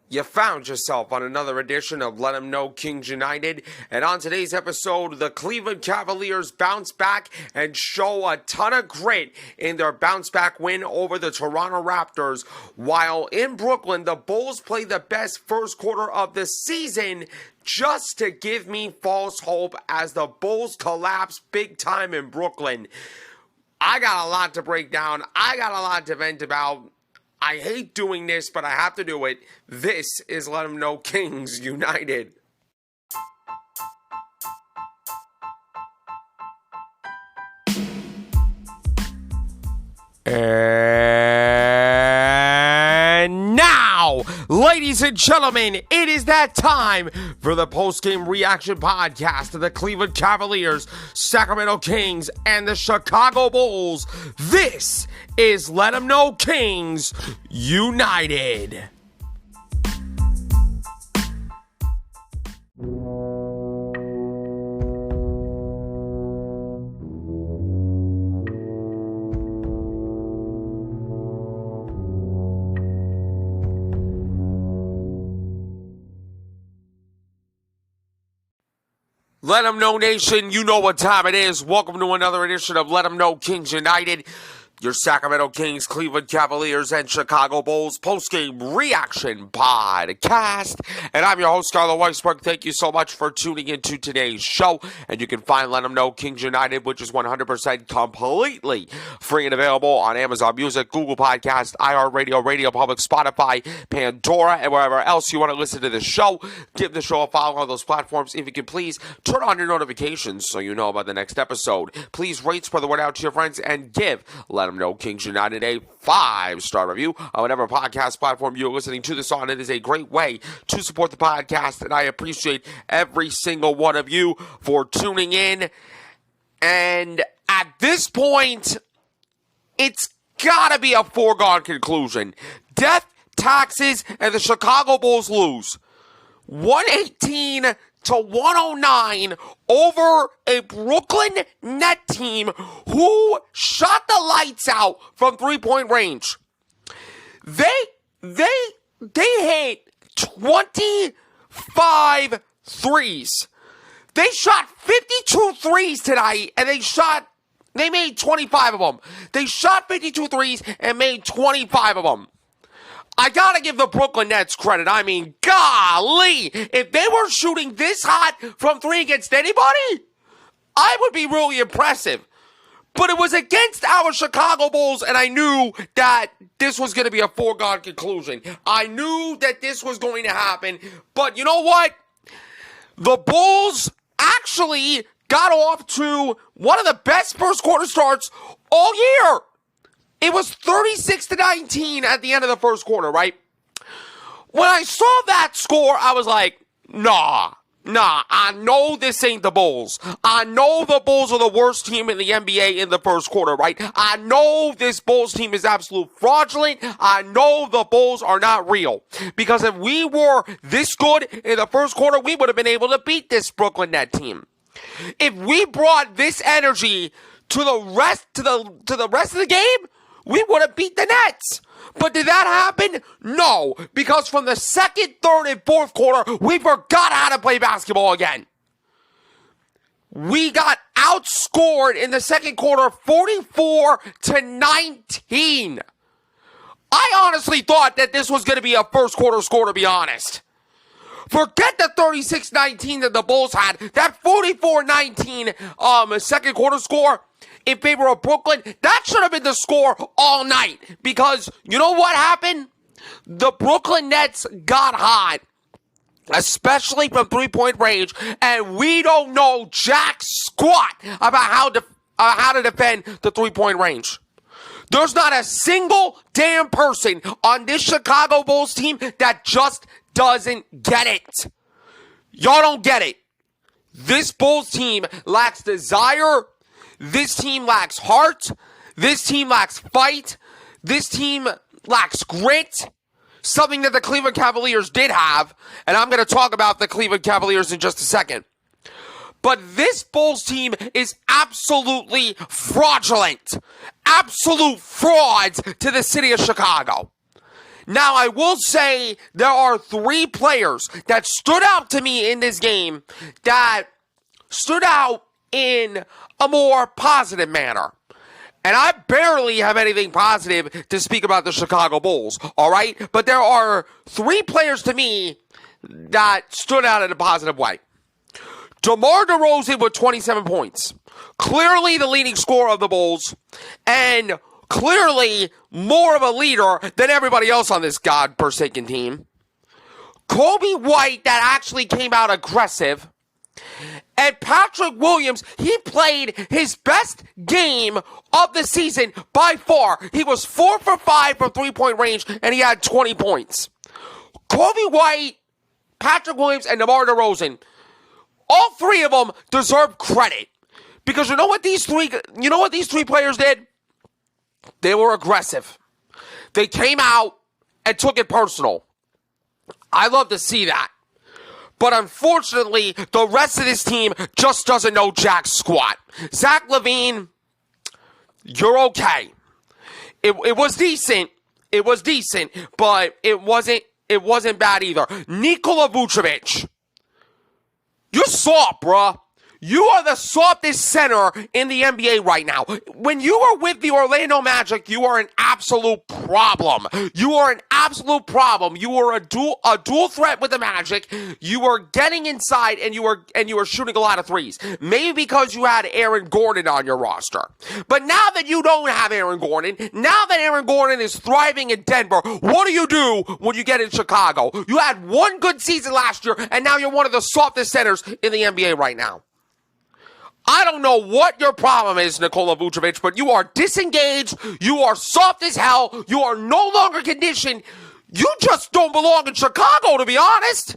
You found yourself on another edition of Let 'Em Know Kings United, and on today's episode, the Cleveland Cavaliers bounce back and show a ton of grit in their bounce-back win over the Toronto Raptors, while in Brooklyn, the Bulls play the best first quarter of the season just to give me false hope as the Bulls collapse big time in Brooklyn. I got a lot to break down. I got a lot to vent about. I hate doing this, but I have to do it. This is Let 'Em Know Kings United. And now, ladies and gentlemen, it is that time for the post-game reaction podcast of the Cleveland Cavaliers, Sacramento Kings, and the Chicago Bulls. This is Let 'Em Know Kings United. Let 'Em Know Nation, you know what time it is. Welcome to another edition of Let 'Em Know Kings United, your Sacramento Kings, Cleveland Cavaliers, and Chicago Bulls post-game reaction podcast. And I'm your host, Carlo Weisberg. Thank you so much for tuning into today's show. And you can find Let 'Em Know Kings United, which is 100% completely free and available on Amazon Music, Google Podcasts, iHeartRadio, Radio Public, Spotify, Pandora, and wherever else you want to listen to the show. Give the show a follow on those platforms. If you can, please turn on your notifications so you know about the next episode. Please rate, spread the word out to your friends, and give Let 'Em Know Kings United a 5-star review on whatever podcast platform you're listening to this on. It is a great way to support the podcast, and I appreciate every single one of you for tuning in. And at this point, it's gotta be a foregone conclusion. Death, taxes, and the Chicago Bulls lose 118 to 109 over a Brooklyn Net team who shot the lights out from three-point range. They hit 25 threes. They shot 52 threes tonight, and they made 25 of them. They shot 52 threes and made 25 of them. I gotta give the Brooklyn Nets credit. I mean, golly, if they were shooting this hot from three against anybody, I would be really impressive. But it was against our Chicago Bulls, and I knew that this was going to be a foregone conclusion. I knew that this was going to happen. But you know what? The Bulls actually got off to one of the best first quarter starts all year. It was 36-19 at the end of the first quarter, right? When I saw that score, I was like, nah, I know this ain't the Bulls. I know the Bulls are the worst team in the NBA in the first quarter, right? I know this Bulls team is absolute fraudulent. I know the Bulls are not real. Because if we were this good in the first quarter, we would have been able to beat this Brooklyn Net team. If we brought this energy to the rest of the game, we would have beat the Nets. But did that happen? No. Because from the second, third, and fourth quarter, we forgot how to play basketball again. We got outscored in the second quarter 44-19. I honestly thought that this was going to be a first quarter score, to be honest. Forget the 36-19 that the Bulls had. That 44-19 second quarter score in favor of Brooklyn, that should have been the score all night. Because you know what happened? The Brooklyn Nets got hot, especially from three-point range, and we don't know jack squat about how to defend the three-point range. There's not a single damn person on this Chicago Bulls team that just doesn't get it. Y'all don't get it. This Bulls team lacks desire. This team lacks heart. This team lacks fight. This team lacks grit. Something that the Cleveland Cavaliers did have. And I'm going to talk about the Cleveland Cavaliers in just a second. But this Bulls team is absolutely fraudulent. Absolute frauds to the city of Chicago. Now, I will say there are 3 players that stood out to me in this game that stood out in a more positive manner. And I barely have anything positive to speak about the Chicago Bulls, all right? But there are 3 players to me that stood out in a positive way. DeMar DeRozan with 27 points. Clearly the leading scorer of the Bulls. And clearly more of a leader than everybody else on this godforsaken team. Kobe White that actually came out aggressive. And Patrick Williams, he played his best game of the season by far. He was 4 for 5 from three-point range, and he had 20 points. Kobe White, Patrick Williams, and DeMar DeRozan, all 3 of them deserve credit. Because you know what these three players did? They were aggressive. They came out and took it personal. I love to see that. But unfortunately, the rest of this team just doesn't know jack squat. Zach LaVine, you're okay. It was decent. It was decent, but it wasn't bad either. Nikola Vucevic, you're soft, bruh. You are the softest center in the NBA right now. When you are with the Orlando Magic, you are an absolute problem. You are an absolute problem. You are a dual threat with the Magic. You are getting inside and you are shooting a lot of threes. Maybe because you had Aaron Gordon on your roster. But now that you don't have Aaron Gordon, now that Aaron Gordon is thriving in Denver, what do when you get in Chicago? You had one good season last year and now you're one of the softest centers in the NBA right now. I don't know what your problem is, Nikola Vucevic, but you are disengaged, you are soft as hell, you are no longer conditioned. You just don't belong in Chicago, to be honest.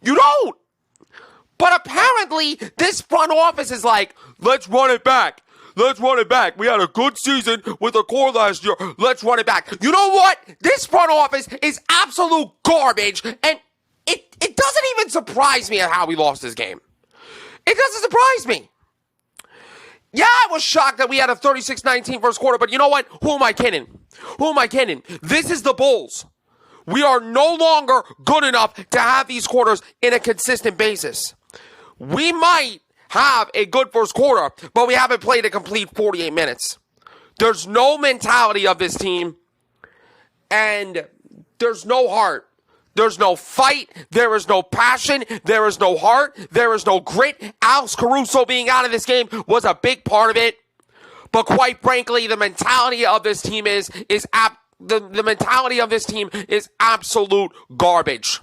You don't. But apparently, this front office is like, let's run it back. Let's run it back. We had a good season with the core last year. Let's run it back. You know what? This front office is absolute garbage, and it doesn't even surprise me at how we lost this game. It doesn't surprise me. Yeah, I was shocked that we had a 36-19 first quarter, but you know what? Who am I kidding? This is the Bulls. We are no longer good enough to have these quarters in a consistent basis. We might have a good first quarter, but we haven't played a complete 48 minutes. There's no mentality of this team, and there's no heart. There's no fight. There is no passion. There is no heart. There is no grit. Alex Caruso being out of this game was a big part of it. But quite frankly, the mentality of this team is absolute garbage.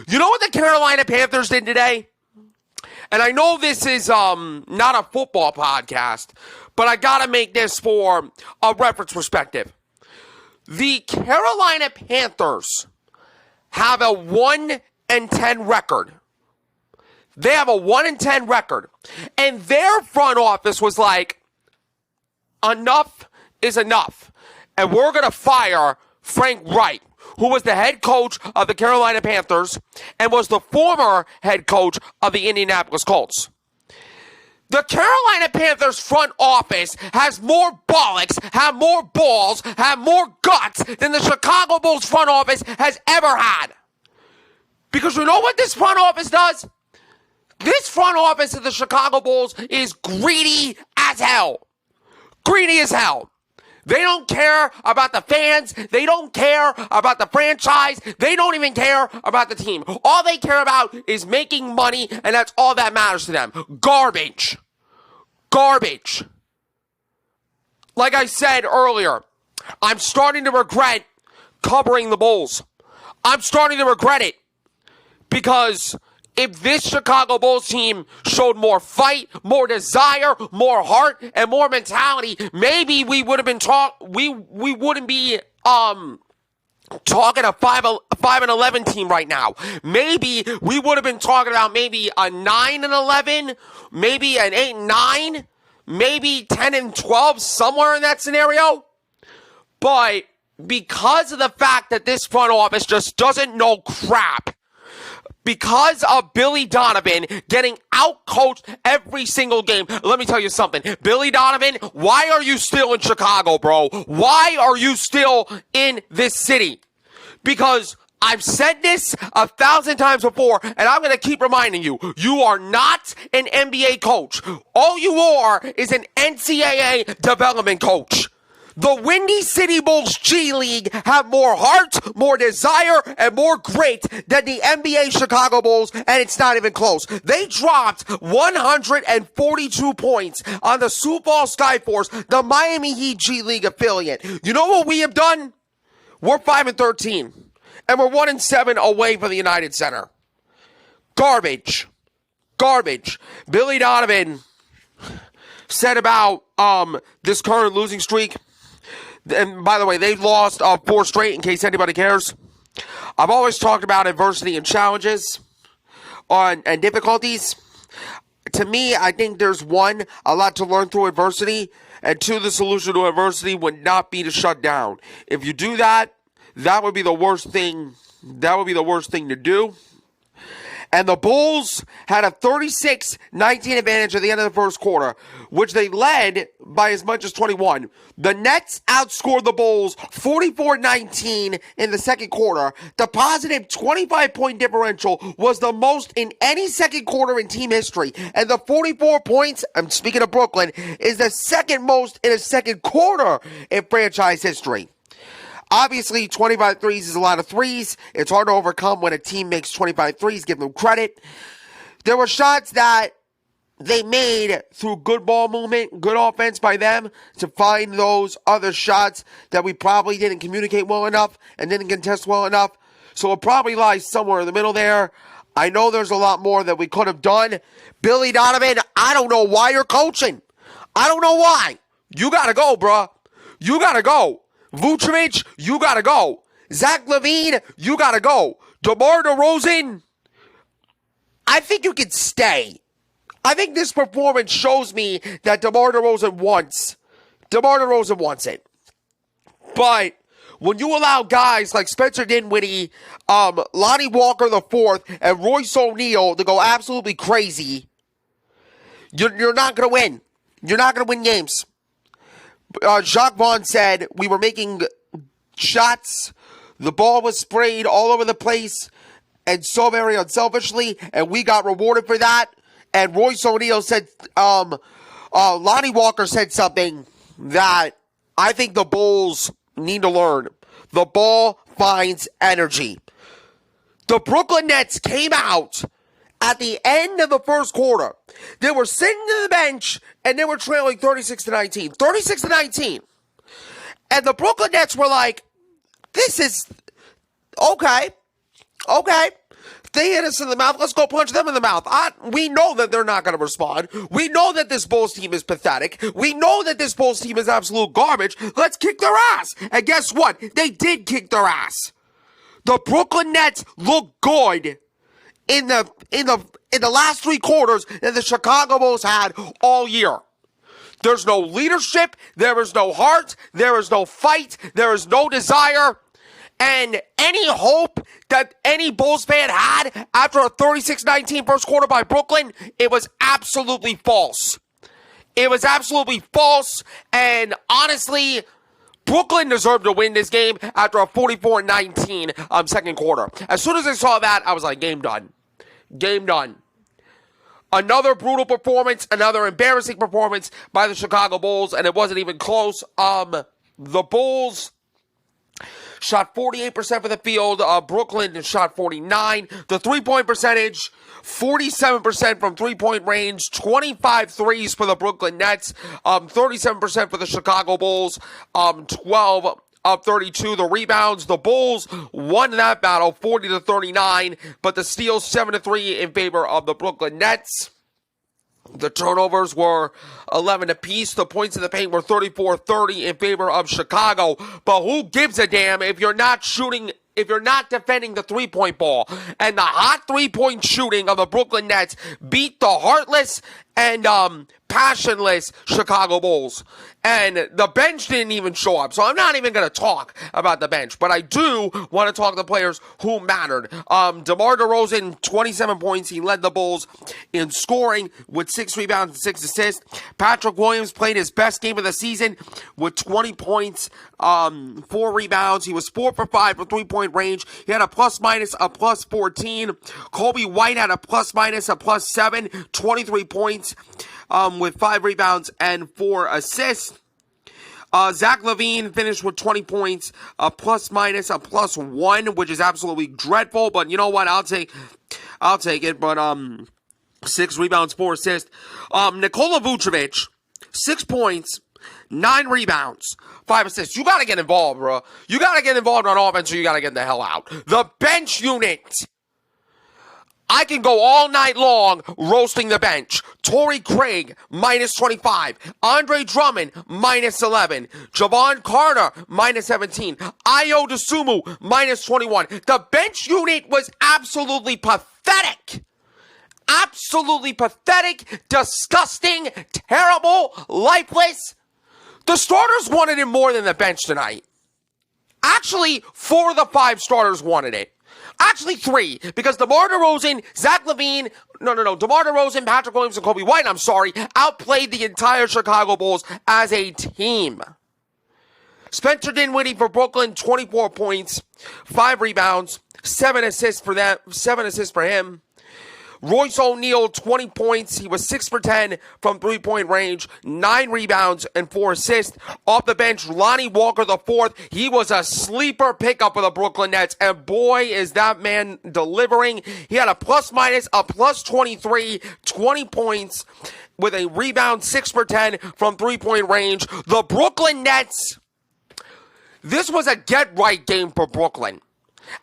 You know what the Carolina Panthers did today? And I know this is not a football podcast, but I gotta make this for a reference perspective. The Carolina Panthers have a 1-10 record. They have a 1-10 record. And their front office was like, enough is enough. And we're going to fire Frank Reich, who was the head coach of the Carolina Panthers and was the former head coach of the Indianapolis Colts. The Carolina Panthers front office has more bollocks, have more balls, have more guts than the Chicago Bulls front office has ever had. Because you know what this front office does? This front office of the Chicago Bulls is greedy as hell. Greedy as hell. They don't care about the fans. They don't care about the franchise. They don't even care about the team. All they care about is making money, and that's all that matters to them. Garbage. Garbage. Like I said earlier, I'm starting to regret covering the Bulls. I'm starting to regret it. Because if this Chicago Bulls team showed more fight, more desire, more heart, and more mentality, maybe we would have been we wouldn't be talking a 5-11 team right now. Maybe we would have been talking about maybe a 9-11, maybe an 8-9, maybe 10-12, somewhere in that scenario. But because of the fact that this front office just doesn't know crap, because of Billy Donovan getting out-coached every single game. Let me tell you something. Billy Donovan, why are you still in Chicago, bro? Why are you still in this city? Because I've said this 1,000 times before, and I'm going to keep reminding you, you are not an NBA coach. All you are is an NCAA development coach. The Windy City Bulls G League have more heart, more desire, and more grit than the NBA Chicago Bulls, and it's not even close. They dropped 142 points on the Sioux Falls Skyforce, the Miami Heat G League affiliate. You know what we have done? We're 5-13, and we're 1-7 away from the United Center. Garbage. Billy Donovan said about this current losing streak. And by the way, they've lost 4 straight, in case anybody cares. I've always talked about adversity and challenges and difficulties. To me, I think there's one, a lot to learn through adversity, and 2, the solution to adversity would not be to shut down. If you do that, that would be the worst thing. That would be the worst thing to do. And the Bulls had a 36-19 advantage at the end of the first quarter, which they led by as much as 21. The Nets outscored the Bulls 44-19 in the second quarter. The positive 25-point differential was the most in any second quarter in team history. And the 44 points, I'm speaking of Brooklyn, is the second most in a second quarter in franchise history. Obviously, 25 threes is a lot of threes. It's hard to overcome when a team makes 25 threes. Give them credit. There were shots that they made through good ball movement, good offense by them to find those other shots that we probably didn't communicate well enough and didn't contest well enough. So it probably lies somewhere in the middle there. I know there's a lot more that we could have done. Billy Donovan, I don't know why you're coaching. I don't know why. You got to go, bruh. You got to go. Vucevic, you gotta go. Zach LaVine, you gotta go. DeMar DeRozan, I think you can stay. I think this performance shows me that DeMar DeRozan wants it. But when you allow guys like Spencer Dinwiddie, Lonnie Walker IV, and Royce O'Neal to go absolutely crazy, you're not gonna win. You're not gonna win games. Jacques Vaughn said we were making shots, the ball was sprayed all over the place, and so very unselfishly, and we got rewarded for that. And Royce O'Neal said, Lonnie Walker said something that I think the Bulls need to learn. The ball finds energy. The Brooklyn Nets came out at the end of the first quarter. They were sitting to the bench, and they were trailing 36-19. 36-19. And the Brooklyn Nets were like, this is okay. They hit us in the mouth. Let's go punch them in the mouth. We know that they're not going to respond. We know that this Bulls team is pathetic. We know that this Bulls team is absolute garbage. Let's kick their ass. And guess what? They did kick their ass. The Brooklyn Nets look good in the last 3 quarters that the Chicago Bulls had all year. There's no leadership. There is no heart. There is no fight. There is no desire. And any hope that any Bulls fan had after a 36-19 first quarter by Brooklyn, it was absolutely false. It was absolutely false. And honestly, Brooklyn deserved to win this game after a 44-19 second quarter. As soon as I saw that, I was like, game done. Game done. Another brutal performance, another embarrassing performance by the Chicago Bulls, and it wasn't even close. The Bulls shot 48% for the field. Brooklyn shot 49%. The three-point percentage, 47% from three-point range, 25 threes for the Brooklyn Nets, 37% for the Chicago Bulls, 12 of 32. The rebounds, the Bulls won that battle 40-39, but the steals 7-3 in favor of the Brooklyn Nets. The turnovers were 11 apiece. The points in the paint were 34-30 in favor of Chicago. But who gives a damn if you're not shooting, if you're not defending the three-point ball? And the hot three-point shooting of the Brooklyn Nets beat the heartless and passionless Chicago Bulls. And the bench didn't even show up. So I'm not even going to talk about the bench. But I do want to talk to the players who mattered. DeMar DeRozan, 27 points. He led the Bulls in scoring with 6 rebounds and 6 assists. Patrick Williams played his best game of the season with 20 points, 4 rebounds. He was 4 for 5 from 3-point range. He had a plus-minus, a plus 14. Kobe White had a plus-minus, a plus 7, 23 points. With 5 rebounds and 4 assists. Zach LaVine finished with 20 points, a plus-minus, a plus 1, which is absolutely dreadful, but you know what, I'll take it, but, 6 rebounds, 4 assists. Nikola Vucevic, 6 points, 9 rebounds, 5 assists. You gotta get involved, bro. You gotta get involved on offense or you gotta get the hell out. The bench unit. I can go all night long roasting the bench. Torrey Craig, minus 25. Andre Drummond, minus 11. Javon Carter, minus 17. Ayo Dosunmu, minus 21. The bench unit was absolutely pathetic. Absolutely pathetic, disgusting, terrible, lifeless. The starters wanted it more than the bench tonight. Actually, 4 of the 5 starters wanted it. Actually, 3, because DeMar DeRozan, Zach LaVine, DeMar DeRozan, Patrick Williams, and Kobe White, outplayed the entire Chicago Bulls as a team. Spencer Dinwiddie for Brooklyn, 24 points, 5 rebounds, 7 assists for him. Royce O'Neal, 20 points. He was 6 for 10 from 3-point range, 9 rebounds and 4 assists. Off the bench, Lonnie Walker IV. He was a sleeper pickup for the Brooklyn Nets, and boy, is that man delivering. He had a plus-minus, a plus 23, 20 points with a rebound, 6 for 10 from 3-point range. The Brooklyn Nets, this was a get-right game for Brooklyn.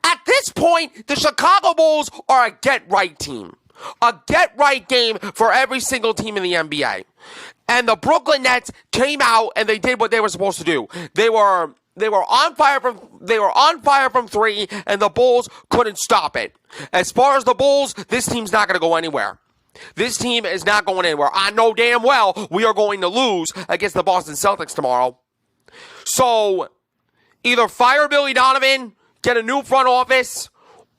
At this point, the Chicago Bulls are a get-right team. A get-right game for every single team in the NBA. And the Brooklyn Nets came out and they did what they were supposed to do. They were on fire from 3, and the Bulls couldn't stop it. As far as the Bulls, this team's not going to go anywhere. This team is not going anywhere. I know damn well we are going to lose against the Boston Celtics tomorrow. So, either fire Billy Donovan, get a new front office,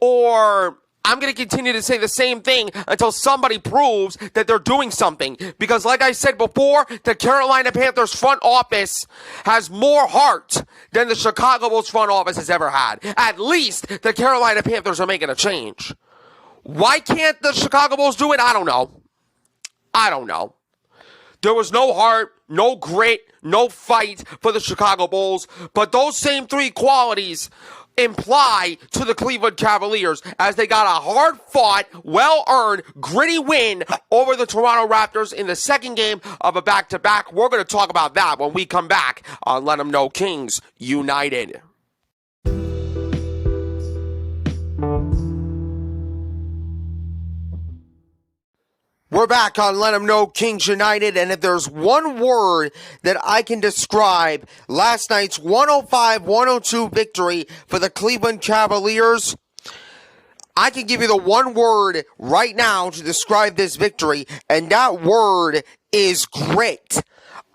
or I'm going to continue to say the same thing until somebody proves that they're doing something. Because like I said before, the Carolina Panthers front office has more heart than the Chicago Bulls front office has ever had. At least the Carolina Panthers are making a change. Why can't the Chicago Bulls do it? I don't know. There was no heart, no grit, no fight for the Chicago Bulls. But those same 3 qualities imply to the Cleveland Cavaliers as they got a hard-fought, well-earned, gritty win over the Toronto Raptors in the second game of a back-to-back. We're going to talk about that when we come back on Let 'Em Know Kings United. We're back on Let 'Em Know Kings United, and if there's one word that I can describe last night's 105-102 victory for the Cleveland Cavaliers, I can give you the one word right now to describe this victory, and that word is grit.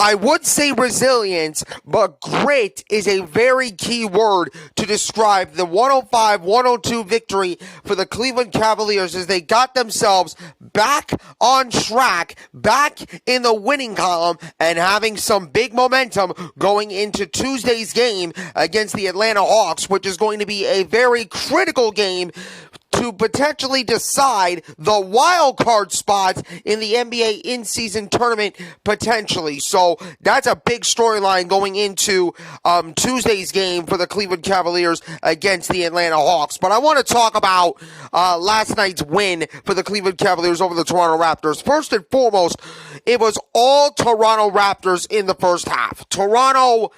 I would say resilience, but grit is a very key word to describe the 105-102 victory for the Cleveland Cavaliers as they got themselves back on track, back in the winning column, and having some big momentum going into Tuesday's game against the Atlanta Hawks, which is going to be a very critical game to potentially decide the wild card spots in the NBA in-season tournament potentially. So that's a big storyline going into Tuesday's game for the Cleveland Cavaliers against the Atlanta Hawks. But I want to talk about last night's win for the Cleveland Cavaliers over the Toronto Raptors. First and foremost, it was all Toronto Raptors in the first half. Toronto,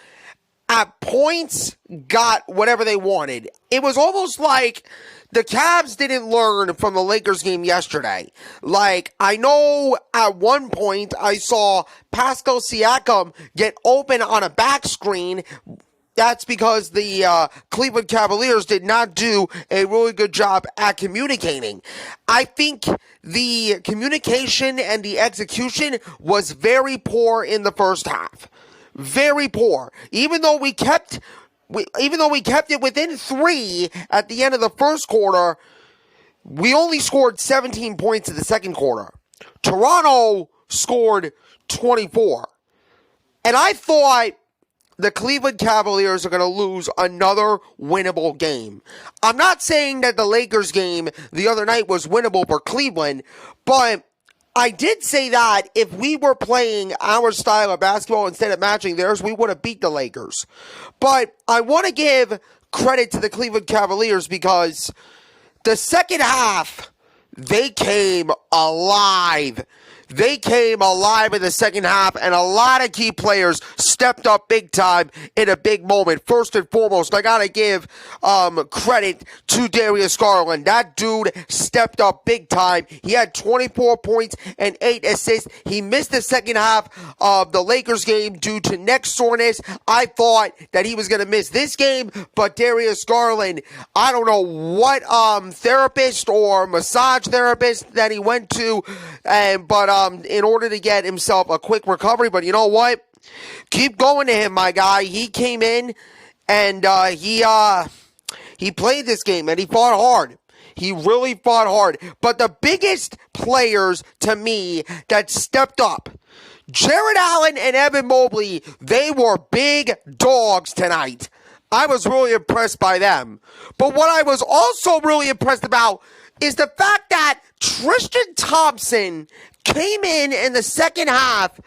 at points, got whatever they wanted. It was almost like the Cavs didn't learn from the Lakers game yesterday. Like, I know at one point I saw Pascal Siakam get open on a back screen that's because the Cleveland Cavaliers did not do a really good job at communicating. I think the communication and the execution was very poor in the first half. Very poor. Even though we kept it within 3 at the end of the first quarter, we only scored 17 points in the second quarter. Toronto scored 24. And I thought the Cleveland Cavaliers are going to lose another winnable game. I'm not saying that the Lakers game the other night was winnable for Cleveland, but I did say that if we were playing our style of basketball instead of matching theirs, we would have beat the Lakers. But I want to give credit to the Cleveland Cavaliers because the second half, they came alive. They came alive in the second half, and a lot of key players stepped up big time in a big moment. First and foremost, I got to give credit to Darius Garland. That dude stepped up big time. He had 24 points and 8 assists. He missed the second half of the Lakers game due to neck soreness. I thought that he was going to miss this game, but Darius Garland, I don't know what therapist or massage therapist that he went to, but in order to get himself a quick recovery. But you know what? Keep going to him, my guy. He came in and he played this game and he fought hard. He really fought hard. But the biggest players to me that stepped up, Jared Allen and Evan Mobley, they were big dogs tonight. I was really impressed by them. But what I was also really impressed about is the fact that Tristan Thompson came in the second half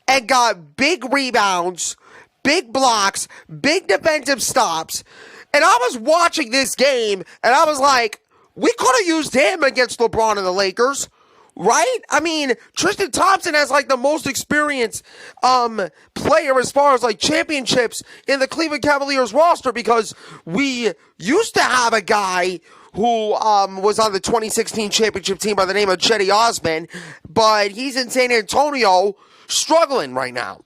and got big rebounds, big blocks, big defensive stops. And I was watching this game and I was like, we could have used him against LeBron and the Lakers, right? I mean, Tristan Thompson has like the most experienced player as far as like championships in the Cleveland Cavaliers roster, because we used to have a guy who was on the 2016 championship team by the name of Cedi Osman, but he's in San Antonio struggling right now.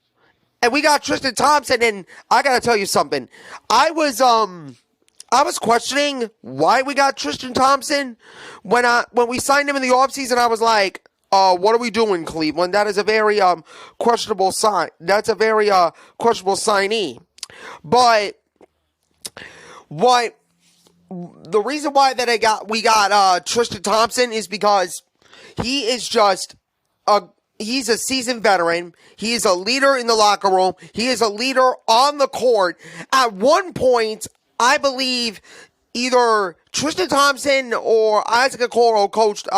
And we got Tristan Thompson, and I gotta tell you something. I was questioning why we got Tristan Thompson when we signed him in the offseason. I was like, what are we doing, Cleveland? That is a very questionable sign. That's a very questionable signee. But the reason why that we got Tristan Thompson is because he is just he's a seasoned veteran. He is a leader in the locker room. He is a leader on the court. At one point, I believe either Tristan Thompson or Isaac Okoro coached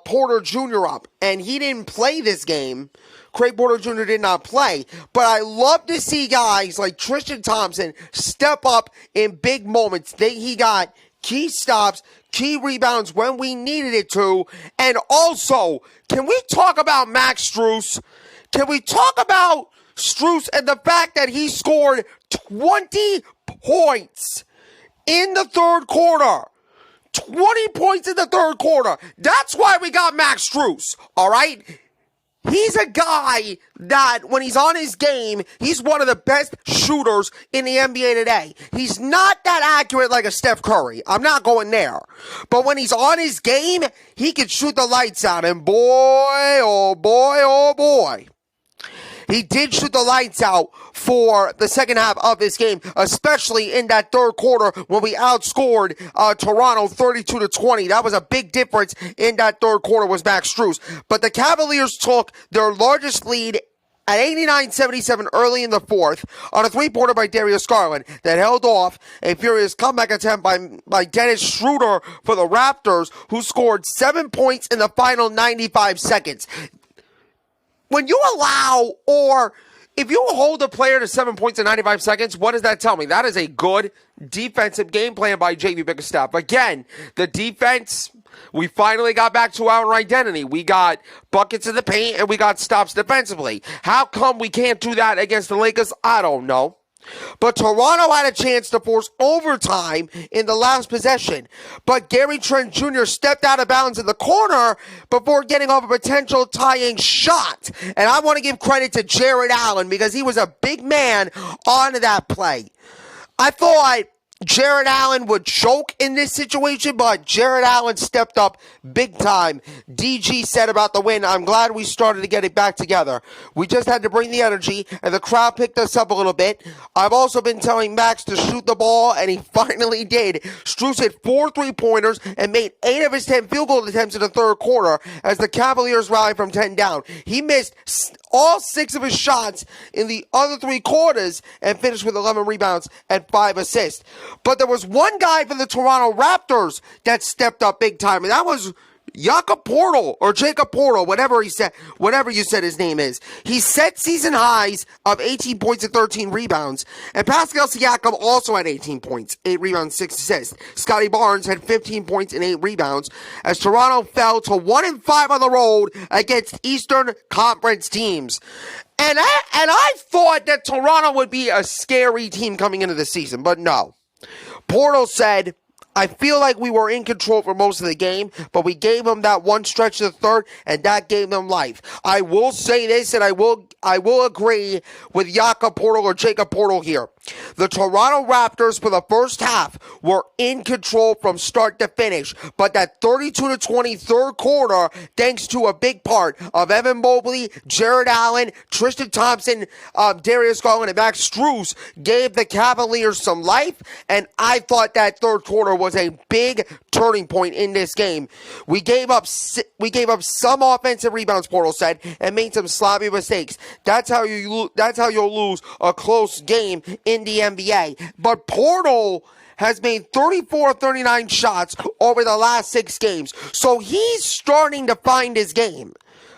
Porter Jr. up, and he didn't play this game. Craig Porter Jr. did not play, but I love to see guys like Tristan Thompson step up in big moments. He got key stops, key rebounds when we needed it to. And also, can we talk about Max Strus? Can we talk about Strus and the fact that he scored 20 points in the third quarter? 20 points in the third quarter. That's why we got Max Strus, all right? He's a guy that, when he's on his game, he's one of the best shooters in the NBA today. He's not that accurate like a Steph Curry. I'm not going there. But when he's on his game, he can shoot the lights out. And boy, oh boy, oh boy, he did shoot the lights out for the second half of this game, especially in that third quarter when we outscored Toronto 32-20. That was a big difference in that third quarter, was Max Strus. But the Cavaliers took their largest lead at 89-77 early in the fourth on a three-pointer by Darius Garland that held off a furious comeback attempt by Dennis Schroeder for the Raptors, who scored 7 points in the final 95 seconds. When you allow, or if you hold a player to 7 points in 95 seconds, what does that tell me? That is a good defensive game plan by JV Bickerstaff. Again, the defense, we finally got back to our identity. We got buckets in the paint and we got stops defensively. How come we can't do that against the Lakers? I don't know. But Toronto had a chance to force overtime in the last possession. But Gary Trent Jr. stepped out of bounds in the corner before getting off a potential tying shot. And I want to give credit to Jared Allen because he was a big man on that play. I thought Jared Allen would choke in this situation, but Jared Allen stepped up big time. DG said about the win, "I'm glad we started to get it back together. We just had to bring the energy, and the crowd picked us up a little bit. I've also been telling Max to shoot the ball, and he finally did. Strus hit 4 3-pointers and made 8 of his 10 field goal attempts in the third quarter as the Cavaliers rallied from 10 down. He missed all 6 of his shots in the other 3 quarters and finished with 11 rebounds and 5 assists. But there was one guy for the Toronto Raptors that stepped up big time, and that was Jakob Poeltl, or Jacob Poeltl, whatever you said his name is. He set season highs of 18 points and 13 rebounds. And Pascal Siakam also had 18 points, 8 rebounds, 6 assists. Scotty Barnes had 15 points and 8 rebounds as Toronto fell to 1-5 on the road against Eastern Conference teams. And I thought that Toronto would be a scary team coming into the season, but no. Poeltl said, "I feel like we were in control for most of the game, but we gave them that one stretch of the third, and that gave them life." I will say this, and I will agree with Jakob Poeltl or Jacob Poeltl here. The Toronto Raptors for the first half were in control from start to finish, but that 32-20 third quarter, thanks to a big part of Evan Mobley, Jared Allen, Tristan Thompson, Darius Garland, and Max Strus, gave the Cavaliers some life, and I thought that third quarter was a big turning point in this game. We gave up some offensive rebounds, Poeltl said, and made some sloppy mistakes. That's how you'll lose a close game in the NBA. But Poeltl has made 34 of 39 shots over the last 6 games. So he's starting to find his game.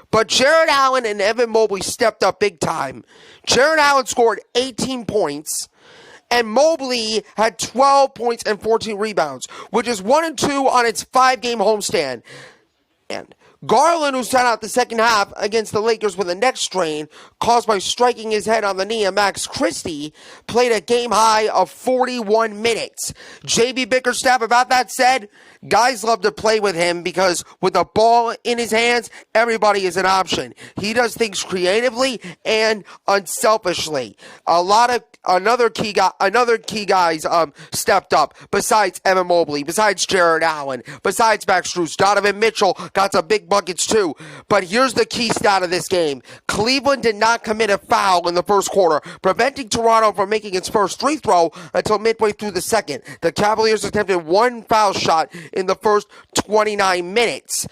But Jared Allen and Evan Mobley stepped up big time. Jared Allen scored 18 points. And Mobley had 12 points and 14 rebounds, which is 1-2 on its 5-game homestand. And Garland, who sat out the second half against the Lakers with a neck strain caused by striking his head on the knee of Max Christie, played a game high of 41 minutes. JB Bickerstaff about that said, "Guys love to play with him because with the ball in his hands, everybody is an option. He does things creatively and unselfishly." Another key guys stepped up besides Evan Mobley, besides Jared Allen, besides Max Strus. Donovan Mitchell got some big buckets too. But here's the key stat of this game. Cleveland did not commit a foul in the first quarter, preventing Toronto from making its first free throw until midway through the second. The Cavaliers attempted 1 foul shot in the first 29 minutes.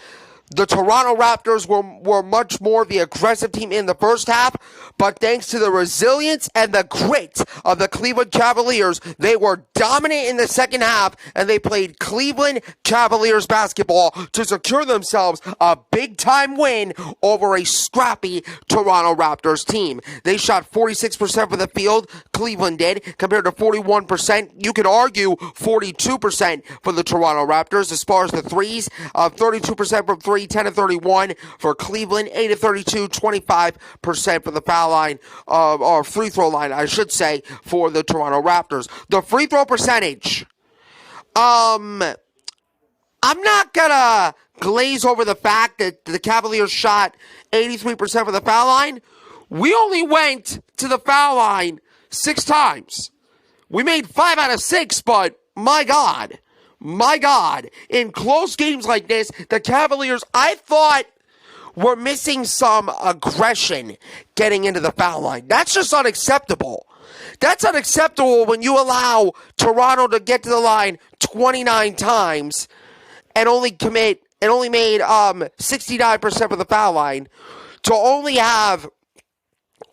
The Toronto Raptors were much more the aggressive team in the first half, but thanks to the resilience and the grit of the Cleveland Cavaliers, they were dominant in the second half, and they played Cleveland Cavaliers basketball to secure themselves a big-time win over a scrappy Toronto Raptors team. They shot 46% from the field, Cleveland did, compared to 41%. You could argue 42% for the Toronto Raptors. As far as the threes, 32% from 3, 10 of 31 for Cleveland, 8 of 32, 25% for the foul line, or free throw line, I should say, for the Toronto Raptors. The free throw percentage, I'm not gonna glaze over the fact that the Cavaliers shot 83% for the foul line. We only went to the foul line 6 times. We made 5 out of 6, but my God, in close games like this, the Cavaliers, I thought, were missing some aggression getting into the foul line. That's just unacceptable. That's unacceptable when you allow Toronto to get to the line 29 times and only made 69% for the foul line, to only have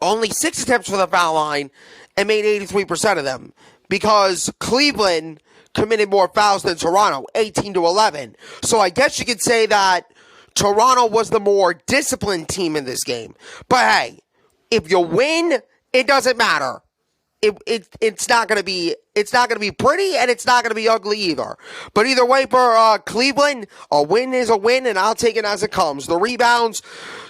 only 6 attempts for the foul line and made 83% of them, because Cleveland committed more fouls than Toronto, 18-11. So I guess you could say that Toronto was the more disciplined team in this game. But hey, if you win, it doesn't matter. it's not going to be pretty, and it's not going to be ugly either. But either way, for Cleveland, a win is a win, and I'll take it as it comes. The rebounds,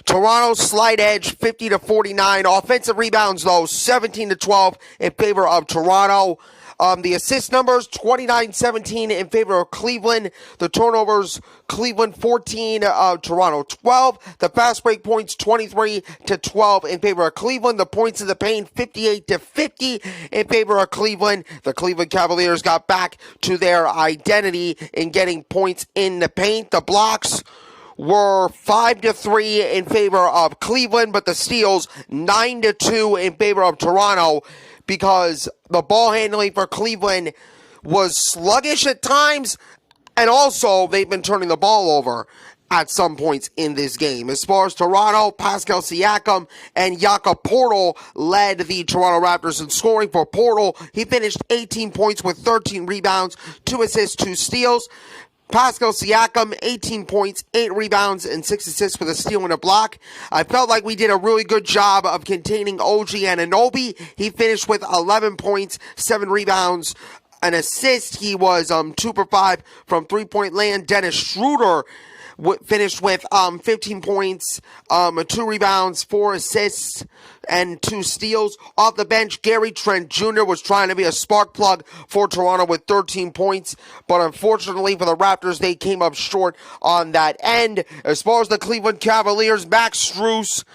Toronto's slight edge, 50-49. Offensive rebounds, though, 17-12 in favor of Toronto. The assist numbers, 29-17 in favor of Cleveland. The turnovers, Cleveland 14, Toronto 12. The fast break points, 23-12 in favor of Cleveland. The points in the paint, 58-50 in favor of Cleveland. The Cleveland Cavaliers got back to their identity in getting points in the paint. The blocks were 5-3 in favor of Cleveland, but the steals 9-2 in favor of Toronto, because the ball handling for Cleveland was sluggish at times, and also they've been turning the ball over at some points in this game. As far as Toronto, Pascal Siakam and Jakob Poeltl led the Toronto Raptors in scoring. For Poeltl, he finished 18 points with 13 rebounds, 2 assists, 2 steals. Pascal Siakam, 18 points, 8 rebounds, and 6 assists with a steal and a block. I felt like we did a really good job of containing OG Anunoby. He finished with 11 points, 7 rebounds, an assist. He was 2 for 5 from three-point land. Dennis Schroeder finished with 15 points, 2 rebounds, 4 assists, and 2 steals. Off the bench, Gary Trent Jr. was trying to be a spark plug for Toronto with 13 points, but unfortunately for the Raptors, they came up short on that end. As far as the Cleveland Cavaliers, Max Strus,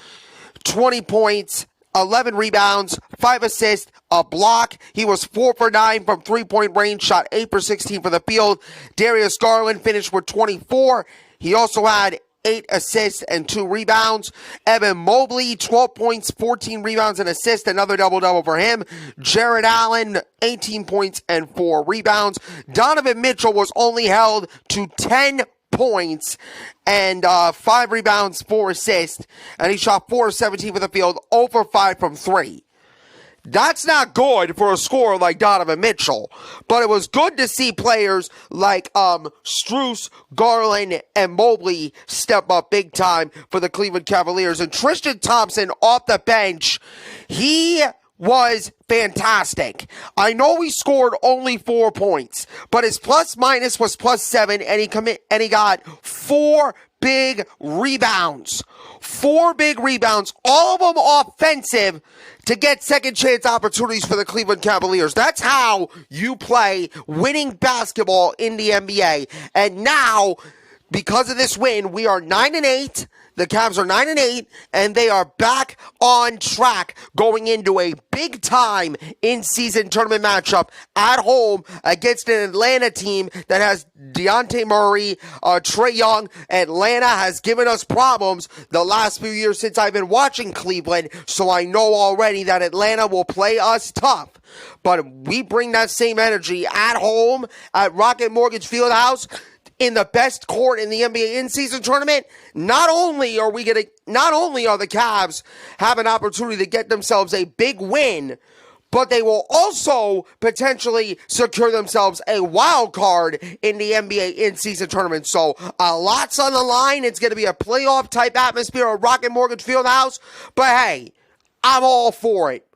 20 points, 11 rebounds, 5 assists, a block. He was 4 for 9 from three-point range, shot 8 for 16 for the field. Darius Garland finished with 24. He also had 8 assists and 2 rebounds. Evan Mobley, 12 points, 14 rebounds and assists, another double-double for him. Jared Allen, 18 points and 4 rebounds. Donovan Mitchell was only held to 10 points and 5 rebounds, 4 assists, and he shot 4 of 17 for the field, 0 for 5 from 3. That's not good for a scorer like Donovan Mitchell, but it was good to see players like Strus, Garland, and Mobley step up big time for the Cleveland Cavaliers. And Tristan Thompson off the bench, he was fantastic. I know he scored only 4 points, but his plus minus was +7, and he got 4 big rebounds. 4 big rebounds, all of them offensive, to get second chance opportunities for the Cleveland Cavaliers. That's how you play winning basketball in the NBA. And now, because of this win, we are 9-8. The Cavs are 9-8, and they are back on track going into a big-time in-season tournament matchup at home against an Atlanta team that has Dejounte Murray, Trae Young. Atlanta has given us problems the last few years since I've been watching Cleveland, so I know already that Atlanta will play us tough. But we bring that same energy at home at Rocket Mortgage Fieldhouse, in the best court in the NBA in-season tournament. Not only are the Cavs have an opportunity to get themselves a big win, but they will also potentially secure themselves a wild card in the NBA in-season tournament. So a lot's on the line. It's going to be a playoff-type atmosphere at Rocket Mortgage Fieldhouse. But hey, I'm all for it.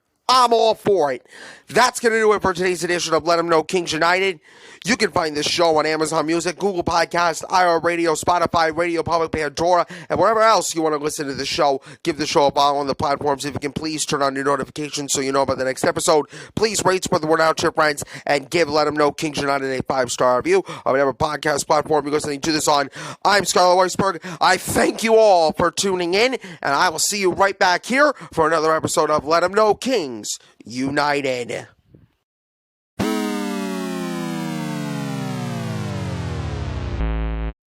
That's going to do it for today's edition of Let 'Em Know Kings United. You can find this show on Amazon Music, Google Podcasts, iHeartRadio, Spotify, Radio Public, Pandora, and wherever else you want to listen to the show. Give the show a follow on the platforms. If you can, please turn on your notifications so you know about the next episode. Please rate, spread the word out to your friends, and give Let 'Em Know Kings United a 5-star review on whatever podcast platform you're listening to this on. I'm Skylar Weisberg. I thank you all for tuning in, and I will see you right back here for another episode of Let 'Em Know Kings United.